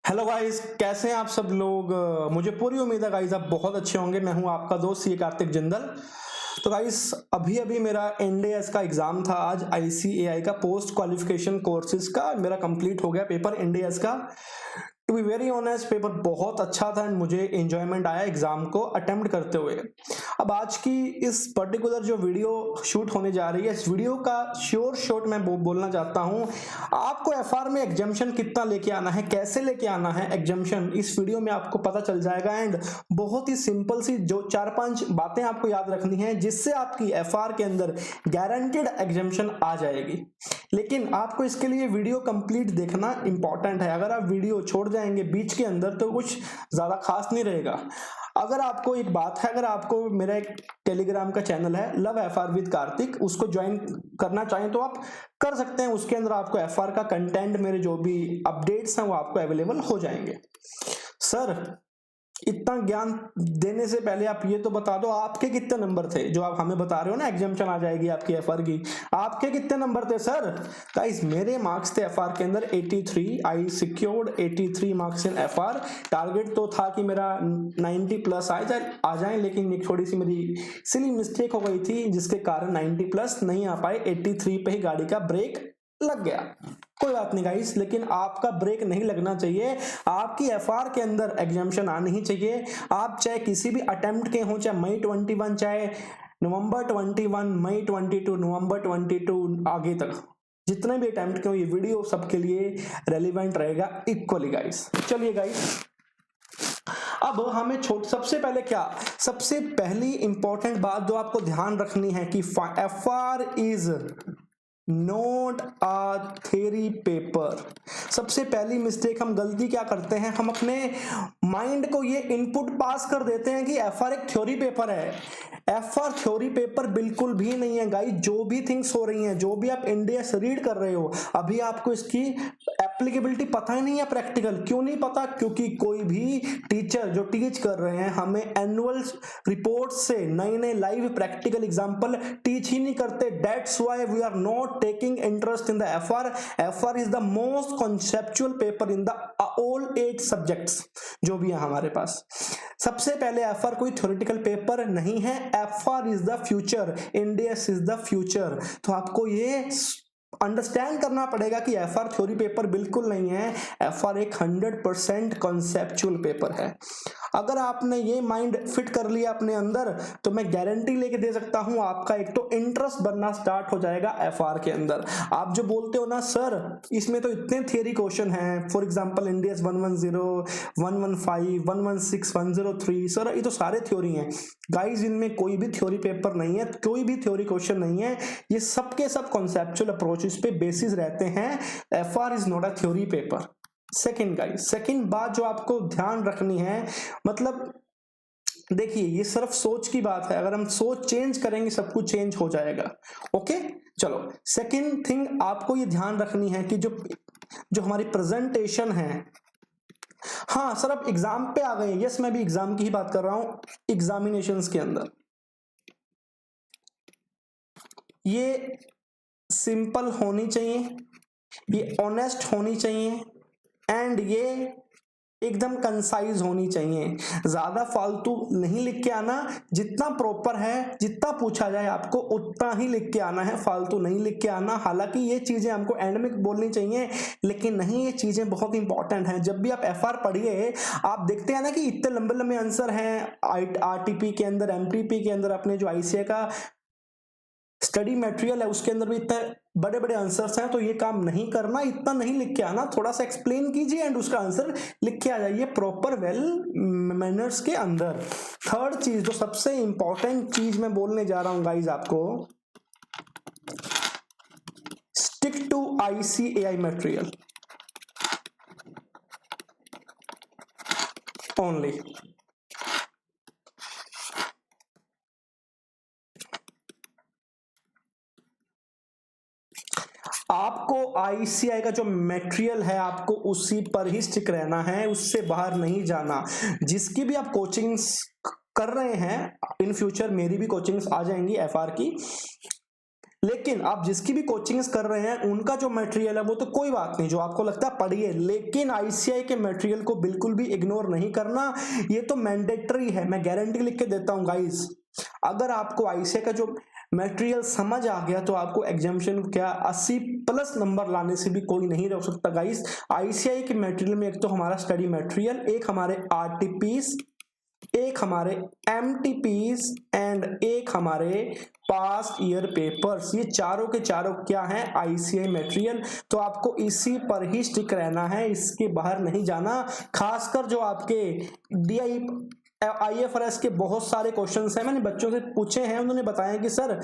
Hello guys, कैसे हैं आप सब लोग। मुझे पूरी उम्मीद है गाइस आप बहुत अच्छे होंगे। मैं हूं आपका दोस्त ये कार्तिक जिंदल। तो गाइस अभी अभी मेरा एनडीएस का एग्जाम था। आज आईसीएआई का पोस्ट क्वालिफिकेशन कोर्सेज का मेरा कंप्लीट हो गया पेपर एनडीएस का। To be very honest paper बहुत अच्छा था एंड मुझे एंजॉयमेंट आया एग्जाम को अटेम्प्ट करते हुए। अब आज की इस पर्टिकुलर जो वीडियो शूट होने जा रही है, इस वीडियो का श्योर शॉट मैं बोलना चाहता हूं। आपको एफआर में एग्जाम्शन कितना लेके आना है, कैसे लेके आना है एग्जाम्शन, इस वीडियो में आपको पता चल जाएगा। एंड बहुत ही सिंपल सी जो 4-5 बातें आपको याद रखनी है जिससे आपकी एफआर के अंदर गारंटेड एग्जाम्शन आ जाएगी। लेकिन आपको इसके लिए वीडियो कंप्लीट देखना इंपॉर्टेंट है। अगर आप वीडियो छोड़ जाएंगे बीच के अंदर तो कुछ ज्यादा खास नहीं रहेगा। अगर आपको एक बात है, अगर आपको मेरा एक टेलीग्राम का चैनल है लव एफआर विद कार्तिक, उसको ज्वाइन करना चाहें तो आप कर सकते हैं। उसके अंदर आपको एफआर का कंटेंट, मेरे जो भी अपडेट्स हैं वो आपको अवेलेबल हो जाएंगे। सर इतना ज्ञान देने से पहले आप ये तो बता दो आपके कितने नंबर थे जो आप हमें बता रहे हो ना एग्जाम्शन आ जाएगी आपकी एफआर की। आपके कितने नंबर थे सर? गाइस मेरे मार्क्स थे एफआर के अंदर 83। I secured 83 marks in FR. Target तो था कि मेरा 90 प्लस आ जाए, लेकिन एक थोड़ी सी मेरी सिली मिस्टेक हो गई थी जिसके कारण 90 प्लस नहीं आ पाए। 83 पे ही गाड़ी का ब्रेक लग गया। कोई बात नहीं गाइस, लेकिन आपका ब्रेक नहीं लगना चाहिए। आपकी एफआर के अंदर एग्जाम्शन आनी ही चाहिए। आप चाहे किसी भी अटेम्प्ट के हो, चाहे मई 21, चाहे नवंबर 21, मई 22, नवंबर 22 आगे तक जितने भी अटेम्प्ट के हो, ये वीडियो सबके लिए रेलिवेंट रहेगा इक्वली गाइस। चलिए गाइस अब हमें सबसे पहले सबसे पहली इंपॉर्टेंट बात जो आपको ध्यान रखनी है कि FR is note a theory paper. सबसे पहली मिस्टेक हम गलती क्या करते हैं, हम अपने माइंड को ये इनपुट पास कर देते हैं कि एफआर एक थ्योरी पेपर है। एफआर थ्योरी पेपर बिल्कुल भी नहीं है गाइस। जो भी थिंग्स हो रही हैं, जो भी आप इंडिया से रीड कर रहे हो, अभी आपको इसकी एप्लीकेबिलिटी पता ही नहीं है प्रैक्टिकल। क्यों नहीं पता? क्योंकि कोई भी टीचर जो टीच कर रहे हैं हमें एनुअल रिपोर्ट से नए नए लाइव प्रैक्टिकल एग्जांपल टीच ही नहीं करते। That's why we are not taking interest in the FR. FR is the most conceptual paper in the all 8 subjects जो भी है हमारे पास। सबसे पहले एफआर कोई थ्योरेटिकल पेपर नहीं है। FR is the future, Indians is the future. तो आपको ये अंडरस्टैंड करना पड़ेगा कि एफआर थ्योरी पेपर बिल्कुल नहीं है। एफआर एक 100% कॉन्सेप्चुअल पेपर है। अगर आपने ये माइंड फिट कर लिया अपने अंदर तो मैं गारंटी लेके दे सकता हूं आपका एक तो इंटरेस्ट बनना स्टार्ट हो जाएगा एफआर के अंदर। आप जो बोलते हो ना सर इसमें तो इतने थियरी क्वेश्चन हैं, फॉर एग्जांपल इंडियस 110, 115, 116, 103, सर ये तो सारे थ्योरी हैं। गाइस इनमें कोई भी थ्योरी पेपर नहीं है, कोई भी थ्योरी क्वेश्चन नहीं है। ये सबके सब कॉन्सेप्चुअल अप्रोचेस पे बेसिस रहते हैं। FR is not a theory paper. Second guys, second बात जो आपको ध्यान रखनी है, मतलब देखिए ये सिर्फ सोच की बात है। अगर हम सोच चेंज करेंगे सब कुछ चेंज हो जाएगा। ओके चलो, सेकंड थिंग आपको ये ध्यान रखनी है कि जो जो हमारी प्रेजेंटेशन है, हाँ सर आप एग्जाम पे आ गए। यस मैं भी एग्जाम की ही बात कर रहा हूं। एग्जामिनेशंस के अंदर ये सिंपल होनी चाहिए, ये ऑनेस्ट होनी चाहिए एंड ये एकदम कंसाइज होनी चाहिए। ज्यादा फालतू नहीं लिख के आना। जितना प्रॉपर है, जितना पूछा जाए आपको उतना ही लिख के आना है, फालतू नहीं लिख के आना। हालांकि ये चीजें हमको एंड में बोलनी चाहिए लेकिन नहीं, ये चीजें बहुत इंपॉर्टेंट हैं। जब भी आप एफआर पढ़िए आप देखते हैं ना कि इतने लंबे लंबे आंसर हैं आरटीपी के अंदर, एमटीपी के अंदर, अपने जो आईसीए का स्टडी मटेरियल है उसके अंदर भी इतने बड़े बड़े आंसर्स हैं। तो ये काम नहीं करना, इतना नहीं लिख के आना, थोड़ा सा एक्सप्लेन कीजिए एंड उसका आंसर लिख के आ जाइए प्रॉपर वेल मैनर्स के अंदर। थर्ड चीज जो सबसे इंपॉर्टेंट चीज मैं बोलने जा रहा हूं गाइज आपको, stick to ICAI material only. आपको आईसीआई का जो मटेरियल है आपको उसी पर ही स्टिक रहना है, उससे बाहर नहीं जाना। जिसकी भी आप कोचिंग्स कर रहे हैं, इन फ्यूचर मेरी भी कोचिंग्स आ जाएंगी एफआर की, लेकिन आप जिसकी भी कोचिंग्स कर रहे हैं उनका जो मटेरियल है वो तो कोई बात नहीं, जो आपको लगता है पढ़िए, लेकिन आईसीएआई के मटेरियल को बिल्कुल भी इग्नोर नहीं करना, ये तो मैंडेटरी है, मैं गारंटी लिख के देता हूं गाइस। अगर आपको आईसीएआई का जो मटेरियल समझ आ गया तो आपको एग्जामिनेशन क्या 80+ नंबर लाने से भी कोई नहीं रोक सकता गाइस। आईसीएआई के मटेरियल में एक तो हमारा स्टडी मटेरियल, एक हमारे आरटीपीस, एक हमारे एमटीपीस एंड एक हमारे पास्ट ईयर पेपर्स, ये चारों के चारों क्या हैं, आईसीआई मटेरियल। तो आपको इसी पर ही स्टिक रहना है, इसके बाहर नहीं जाना। खासकर जो आपके डीआई आईएफआरएस के बहुत सारे क्वेश्चंस हैं, मैंने बच्चों से पूछे हैं, उन्होंने बताया कि सर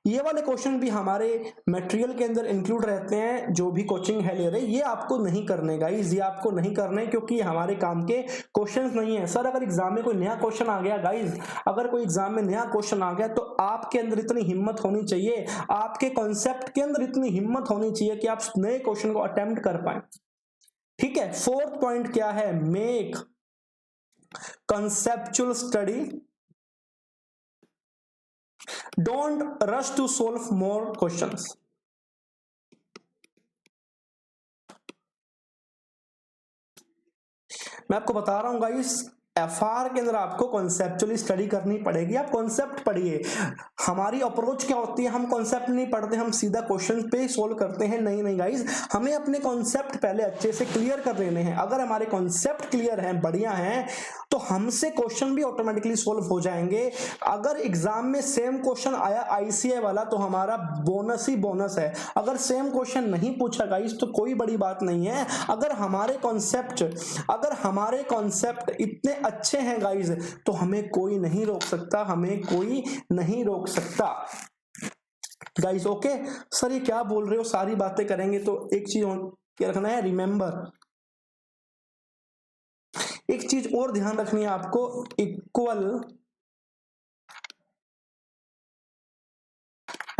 ये वाले क्वेश्चन भी हमारे मटेरियल के अंदर इंक्लूड रहते हैं, जो भी कोचिंग है ले रहे, ये आपको नहीं करने गाइस, ये आपको नहीं करने, क्योंकि हमारे काम के क्वेश्चंस नहीं है। सर अगर एग्जाम में कोई नया क्वेश्चन आ गया गाइस, अगर कोई एग्जाम में नया क्वेश्चन आ गया तो आपके अंदर इतनी हिम्मत होनी चाहिए, आपके कॉन्सेप्ट के अंदर इतनी हिम्मत होनी चाहिए कि आप नए क्वेश्चन को अटेम्प्ट कर पाए। ठीक है, फोर्थ पॉइंट क्या है, make conceptual study, don't rush to solve more questions। मैं आपको बता रहा हूं गाइस, एफआर के अंदर आपको कॉन्सेप्चुअली स्टडी करनी पड़ेगी। आप कॉन्सेप्ट पढ़िए। हमारी अप्रोच क्या होती है, हम कॉन्सेप्ट नहीं पढ़ते, हम सीधा क्वेश्चन पे सोल्व करते हैं। नहीं गाइस, हमें अपने कॉन्सेप्ट पहले अच्छे से क्लियर कर लेने हैं। अगर हमारे कॉन्सेप्ट क्लियर हैं, बढ़िया हैं, तो हमसे क्वेश्चन भी ऑटोमेटिकली सोल्व हो जाएंगे। अगर एग्जाम में सेम क्वेश्चन आया आईसीआई वाला तो हमारा बोनस ही बोनस है। अगर सेम क्वेश्चन नहीं पूछा गाइस तो कोई बड़ी बात नहीं है। अगर हमारे कॉन्सेप्ट इतने अच्छे हैं गाइस तो हमें कोई नहीं रोक सकता, हमें कोई नहीं रोक सकता गाइस। ओके सर ये क्या बोल रहे हो, सारी बातें करेंगे तो एक चीज क्या रखना है, रिमेंबर, एक चीज और ध्यान रखनी है आपको, equal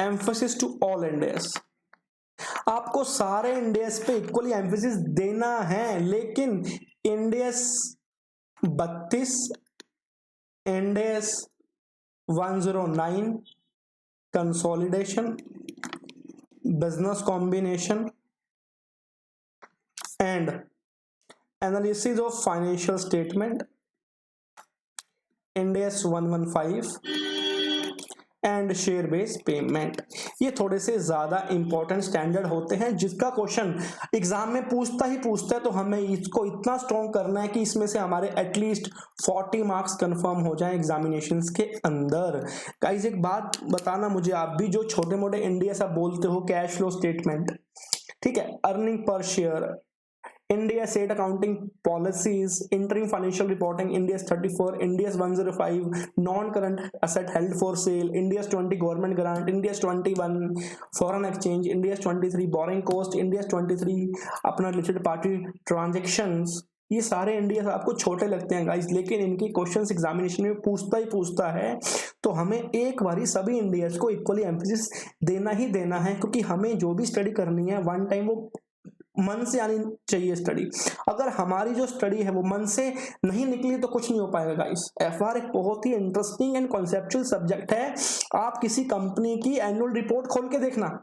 emphasis to all Ind AS. आपको सारे इंडेस पे इक्वली एम्फेसिस देना है, लेकिन Ind AS 32, Ind AS 109, consolidation, business combination and analysis of financial statement, Ind AS 115 and share based payment, ये थोड़े से ज्यादा इंपॉर्टेंट स्टैंडर्ड होते हैं, जिसका क्वेश्चन एग्जाम में पूछता है, तो हमें इसको इतना स्ट्रॉन्ग करना है कि इसमें से हमारे एटलीस्ट 40 मार्क्स कंफर्म हो जाएं एग्जामिनेशंस के अंदर। गाइस एक बात बताना मुझे, आप भी जो छोटे मोटे इंडिया सा बोलते हो, कैश फ्लो स्टेटमेंट, ठीक है, earning per share, India state accounting policies, interim financial reporting, India's 34, India's 105, non-current asset held for sale, India's 20 government grant, India's 21 foreign exchange, India's 23 borrowing cost, India's 23 अपना related party transactions, ये सारे India आपको छोटे लगते हैं guys, लेकिन इनकी questions examination में पूछता है, तो हमें एक बारी सभी इंडियंस को इक्वली एम्फेसिस देना ही देना है, क्योंकि हमें जो भी स्टडी करनी है वन टाइम वो मन से आनी चाहिए स्टडी। अगर हमारी जो स्टडी है वो मन से नहीं निकली तो कुछ नहीं हो पाएगा गाइस। एफआर एक बहुत ही इंटरेस्टिंग एंड कॉन्सेप्चुअल सब्जेक्ट है। आप किसी कंपनी की एनुअल रिपोर्ट खोल के देखना,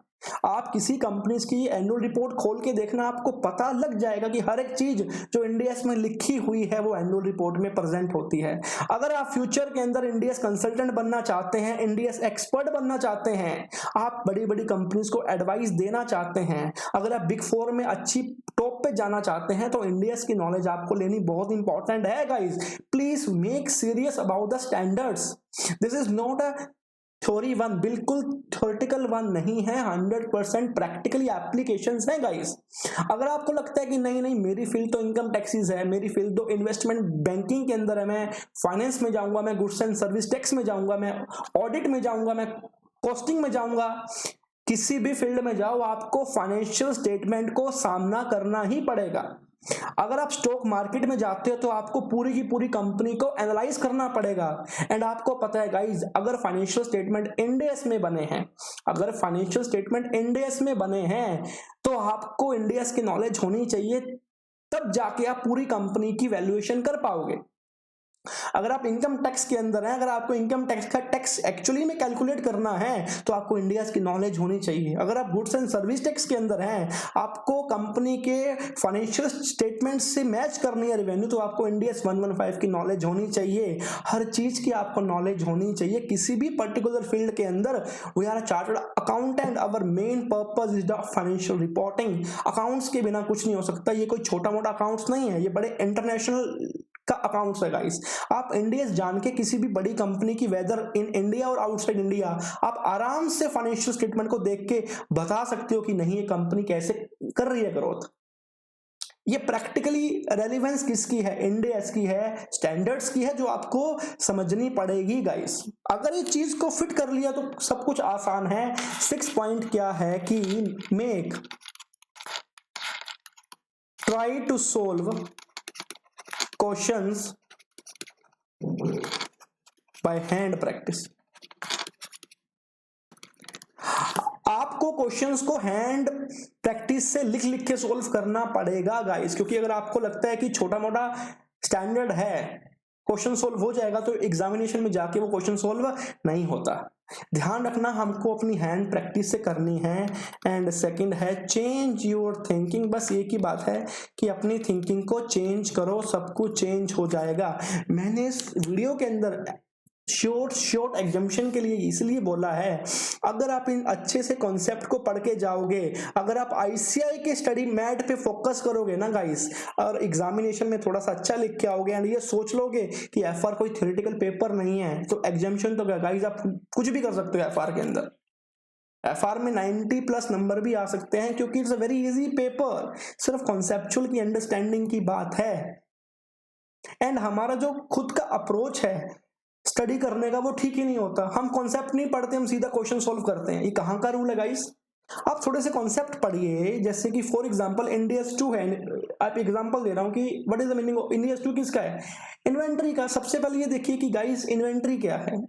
आप किसी कंपनी की एनुअल रिपोर्ट खोल के देखना, आपको पता लग जाएगा कि हर एक चीज जो इंडियस में लिखी हुई है वो एनुअल रिपोर्ट में प्रेजेंट होती है। अगर आप फ्यूचर के अंदर इंडियस कंसल्टेंट बनना चाहते हैं, इंडियस एक्सपर्ट बनना चाहते हैं, आप बड़ी बड़ी कंपनीज को एडवाइस देना चाहते हैं, अगर आप बिग फोर में अच्छी टॉप पे जाना चाहते हैं, तो इंडियस की नॉलेज आपको लेनी बहुत इंपॉर्टेंट है guys. Please make serious about the standards. This is not a theory one, बिल्कुल थ्योरेटिकल वन नहीं है, 100% प्रैक्टिकली एप्लीकेशंस है गाइस। अगर आपको लगता है कि नहीं मेरी फील्ड तो इनकम टैक्सेस है, मेरी फील्ड तो इन्वेस्टमेंट बैंकिंग के अंदर है, मैं फाइनेंस में जाऊंगा, मैं गुड्स एंड सर्विस टैक्स में जाऊंगा, मैं ऑडिट में जाऊंगा, मैं कॉस्टिंग में जाऊंगा, किसी भी फील्ड में जाओ आपको फाइनेंशियल स्टेटमेंट को सामना करना ही पड़ेगा। अगर आप स्टॉक मार्केट में जाते हो तो आपको पूरी की पूरी कंपनी को एनालाइज करना पड़ेगा। एंड आपको पता है गाइज, अगर फाइनेंशियल स्टेटमेंट इंडियस में बने हैं, अगर फाइनेंशियल स्टेटमेंट इंडियस में बने हैं तो आपको इंडियस की नॉलेज होनी चाहिए, तब जाके आप पूरी कंपनी की वैल्यूएशन कर पाओगे। अगर आप इनकम टैक्स के अंदर हैं, अगर आपको इनकम टैक्स का टैक्स एक्चुअली में कैलकुलेट करना है तो आपको इंडिया की नॉलेज होनी चाहिए। अगर आप गुड्स एंड सर्विस टैक्स के अंदर हैं, आपको कंपनी के फाइनेंशियल स्टेटमेंट से मैच करनी है रेवेन्यू, तो आपको इंडिया 115 की नॉलेज होनी चाहिए। हर चीज की आपको नॉलेज होनी चाहिए किसी भी पर्टिकुलर फील्ड के अंदर। We are chartered accountant, our main purpose is the financial reporting. Accounts के बिना कुछ नहीं हो सकता। ये कोई छोटा मोटा अकाउंट्स नहीं है, ये बड़े इंटरनेशनल का अकाउंट्स है गाइस। आप इंडिया जान के किसी भी बड़ी कंपनी की, वेदर इन इंडिया और आउटसाइड इंडिया, आप आराम से फाइनेंशियल स्टेटमेंट को देख के बता सकते हो कि नहीं ये कंपनी कैसे कर रही है ग्रोथ। ये प्रैक्टिकली रेलेवेंस किसकी है? इंडिया की है, स्टैंडर्ड्स की है, जो आपको समझनी पड़ेगी गाइस। अगर ये चीज को फिट कर लिया तो सब कुछ आसान है। 6 पॉइंट क्या है कि make, try to solve questions by hand practice. आपको क्वेश्चंस को हैंड प्रैक्टिस से लिख लिख के सोल्व करना पड़ेगा गाइस, क्योंकि अगर आपको लगता है कि छोटा मोटा स्टैंडर्ड है, क्वेश्चन सोल्व हो जाएगा, तो एग्जामिनेशन में जाके वो क्वेश्चन सोल्व नहीं होता। ध्यान रखना, हमको अपनी हैंड प्रैक्टिस से करनी है। एंड सेकंड है चेंज योर थिंकिंग। बस एक ही बात है कि अपनी थिंकिंग को चेंज करो, सब कुछ चेंज हो जाएगा। मैंने इस वीडियो के अंदर शॉर्ट एग्जाम्पशन के लिए इसलिए बोला है, अगर आप इन अच्छे से कॉन्सेप्ट को पढ़ के जाओगे, अगर आप आईसीएआई के स्टडी मैट पे फोकस करोगे ना गाइस, और एग्जामिनेशन में थोड़ा सा अच्छा लिख के आओगे, एंड ये सोच लोगे कि एफआर कोई थ्योरेटिकल पेपर नहीं है, तो एग्जाम्पशन तो क्या गाइस, आप कुछ भी कर सकते हो एफआर के अंदर। एफआर में 90+ नंबर भी आ सकते हैं, क्योंकि it's a very easy paper. सिर्फ कॉन्सेप्चुअल की अंडरस्टैंडिंग की बात है। एंड हमारा जो खुद का अप्रोच है स्टडी करने का, वो ठीक ही नहीं होता। हम कॉन्सेप्ट नहीं पढ़ते, हम सीधा क्वेश्चन सोल्व करते हैं। ये कहां का रूल है गाइस? आप थोड़े से कॉन्सेप्ट पढ़िए, जैसे कि फॉर एग्जांपल इंडियस 2 है। आप एग्जांपल दे रहा हूं कि what is the meaning of Indians 2, किसका है? इन्वेंटरी का। सबसे पहले ये देखिए कि गाइस इन्वेंटरी क्या है।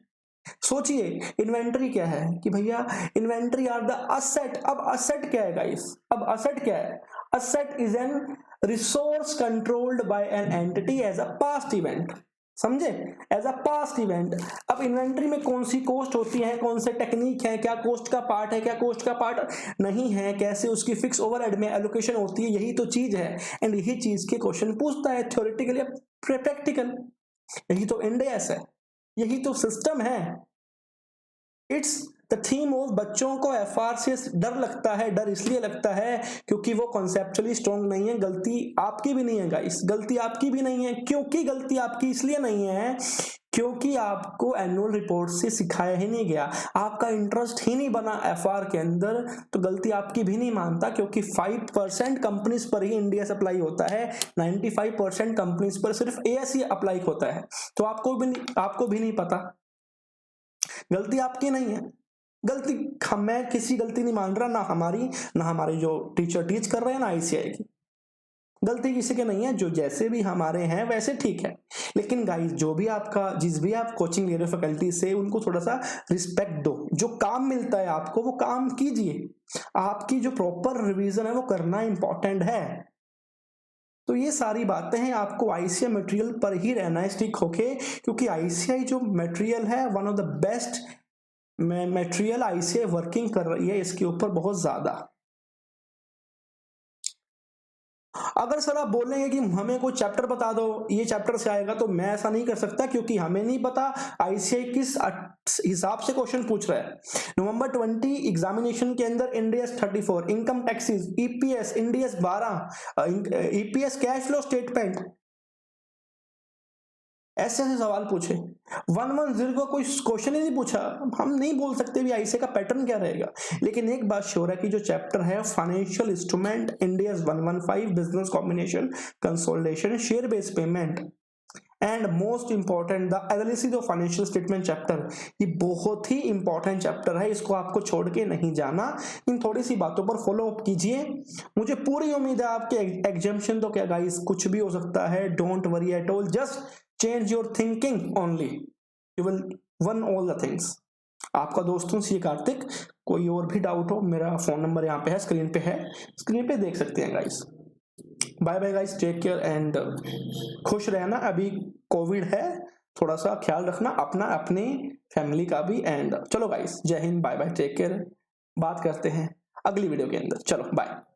सोचिए इन्वेंटरी क्या है, कि भैया इन्वेंटरी आर द असेट। अब असेट क्या है गाइस? अब असेट क्या है? Asset is an resource controlled by an entity as a past event. समझे? As a past event. अब इन्वेंट्री में कौन सी कॉस्ट होती है, कौन से टेक्निक है, क्या कॉस्ट का पार्ट है, क्या कॉस्ट का पार्ट नहीं है, कैसे उसकी फिक्स ओवरहेड में एलोकेशन होती है, यही तो चीज है। एंड यही चीज के क्वेश्चन पूछता है, थ्योरेटिकल या प्रैक्टिकल। यही तो इंडियस है, यही तो सिस्टम है। इट्स द थीम ऑफ बच्चों को एफआर से डर लगता है। डर इसलिए लगता है क्योंकि वो कॉन्सेप्चुअली स्ट्रॉन्ग नहीं है। गलती आपकी भी नहीं है गाइस, गलती आपकी भी नहीं है। क्योंकि गलती आपकी इसलिए नहीं है क्योंकि आपको एनुअल रिपोर्ट से सिखाया ही नहीं गया, आपका इंटरेस्ट ही नहीं बना एफआर के अंदर, तो गलती आपकी भी नहीं मानता। क्योंकि 5% कंपनीज पर ही इंडिया से अप्लाई होता है, 95% कंपनीज पर सिर्फ एएस ही अप्लाई होता है। तो आपको भी नहीं पता। गलती आपकी नहीं है। गलती मैं किसी गलती नहीं मान रहा, ना हमारे जो टीचर टीच कर रहे हैं, ना आईसीएआई की। गलती किसी के नहीं है, जो जैसे भी हमारे हैं वैसे ठीक है। लेकिन गाइस जिस भी आप कोचिंग ले रहे हो फैकल्टी से, उनको थोड़ा सा रिस्पेक्ट दो। जो काम मिलता है आपको वो काम कीजिए। आपकी जो प्रॉपर रिवीजन है वो करना इंपॉर्टेंट है। तो ये सारी बातें हैं, आपको आईसीएआई मटेरियल पर ही रहना है स्टिक होके, क्योंकि आईसीएआई जो मटेरियल है one of the best material ICAI working कर रही है इसके ऊपर बहुत ज्यादा। अगर सर आप बोलेंगे कि हमें कोई चैप्टर बता दो, ये चैप्टर से आएगा, तो मैं ऐसा नहीं कर सकता, क्योंकि हमें नहीं पता आईसीएआई किस हिसाब से क्वेश्चन पूछ रहा है। नवंबर 20 एग्जामिनेशन के अंदर Indians 34, income taxes, EPS Indians 12, EPS cash flow statement, ऐसे ऐसे सवाल पूछे। 110 को कोई क्वेश्चन ही नहीं पूछा। हम नहीं बोल सकते भी आईसीएआई का पैटर्न क्या रहेगा। लेकिन एक बात श्योर है कि जो चैप्टर है financial instrument Indians 115, business combination, consolidation, share based payment, and most important the analysis of financial statement chapter, ये बहुत ही इंपॉर्टेंट चैप्टर है। इसको आपको छोड़ के नहीं जाना। इन थोड़ी सी बातों पर फॉलो अप कीजिए। मुझे पूरी उम्मीद है आपके एग्जाम्पशन तो क्या गाइस कुछ भी हो सकता है। Don't worry at all, just change your thinking only, you will one all the things. आपका दोस्तों सी कार्तिक। कोई और भी डाउट हो, मेरा फोन नंबर यहाँ पे है, स्क्रीन पे है, स्क्रीन पे देख सकते हैं guys. Bye bye guys, take care and खुश रहना। अभी कोविड है, थोड़ा सा ख्याल रखना अपना, अपनी फैमिली का भी। एंड चलो गाइस, जय हिंद, बाय बाय, टेक केयर। बात करते हैं अगली वीडियो के अंदर। चलो बाय।